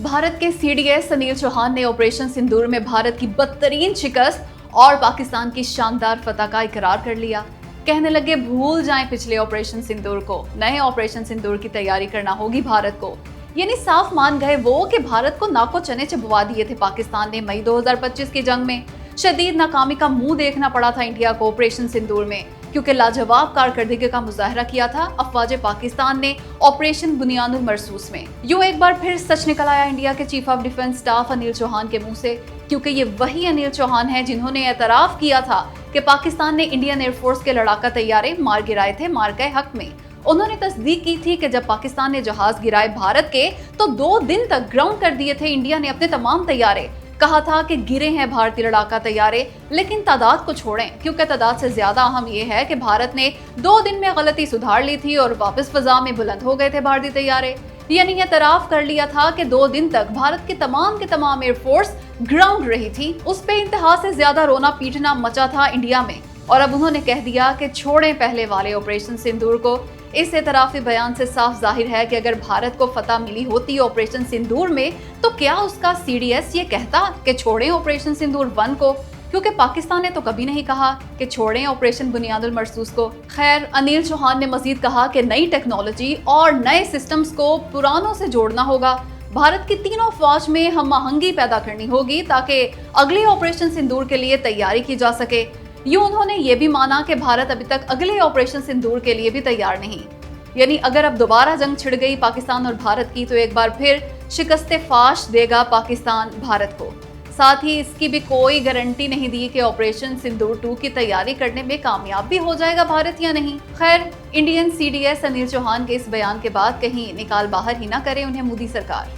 भारत के सीडीएस अनिल चौहान ने ऑपरेशन सिंदूर में भारत की बदतरीन शिकस्त और पाकिस्तान की शानदार फतह का इकरार कर लिया। कहने लगे भूल जाएं पिछले ऑपरेशन सिंदूर को, नए ऑपरेशन सिंदूर की तैयारी करना होगी भारत को। यानी साफ मान गए वो कि भारत को नाको चने चबवा दिए थे पाकिस्तान ने मई 2025 की जंग में। शदीद नाकामी का मुंह देखना पड़ा था इंडिया को ऑपरेशन सिंदूर में, क्योंकि लाजवाब कारकर्दगी का मुजाहरा किया था अफवाज पाकिस्तान ने ऑपरेशन बुनियादुल मरसूस में। यूं एक बार फिर सच निकल आया इंडिया के chief of defence staff Anil Chauhan के मुंह से, क्योंकि ये वही अनिल चौहान है जिन्होंने एतराफ किया था कि पाकिस्तान ने इंडियन एयरफोर्स के लड़ाका तैयारे मार गिराए थे मार्के हक में। उन्होंने तस्दीक की थी कि जब पाकिस्तान ने जहाज गिराए भारत के तो 2 दिन तक ग्राउंड कर दिए थे इंडिया ने अपने तमाम तैयारे। कहा था कि गिरे हैं भारतीय लड़ाका तैयारे, लेकिन तादाद को छोड़ें, क्योंकि तादाद से ज्यादा अहम यह है कि भारत ने 2 दिन में गलती सुधार ली थी और वापस फजा में बुलंद हो गए थे भारतीय तैयारे। यानी एतराफ कर लिया था कि 2 दिन तक भारत के तमाम एयरफोर्स ग्राउंड रही थी। उस पे इंतहा से ज्यादा रोना पीटना मचा था इंडिया में, और अब उन्होंने कह दिया कि छोड़ें पहले वाले ऑपरेशन सिंदूर को। इस एतराफी बयान से साफ जाहिर है कि अगर भारत को फतह मिली होती ऑपरेशन सिंदूर में तो क्या उसका सीडीएस ये कहता कि छोड़ें ऑपरेशन सिंदूर 1 को, क्योंकि पाकिस्तान ने तो कभी नहीं कहा कि छोड़ें ऑपरेशन बुनियादुल मरसूस को। खैर, अनिल चौहान ने मजीद कहा कि नई टेक्नोलॉजी और नए सिस्टम्स को पुरानों से जोड़ना होगा। भारत की तीनों फौज में हम आहंगी पैदा करनी होगी ताकि अगले ऑपरेशन सिंदूर के लिए तैयारी की जा सके। यूं उन्होंने ये भी माना कि भारत अभी तक अगले ऑपरेशन सिंदूर के लिए भी तैयार नहीं। यानी अगर अब दोबारा जंग छिड़ गई पाकिस्तान और भारत की तो एक बार फिर शिकस्ते फाश देगा पाकिस्तान भारत को। साथ ही इसकी भी कोई गारंटी नहीं दी कि ऑपरेशन सिंदूर 2 की तैयारी करने में कामयाब भी हो जाएगा भारत या नहीं। खैर, इंडियन सीडीएस अनिल चौहान के इस बयान के बाद कहीं निकाल बाहर ही ना करे उन्हें मोदी सरकार।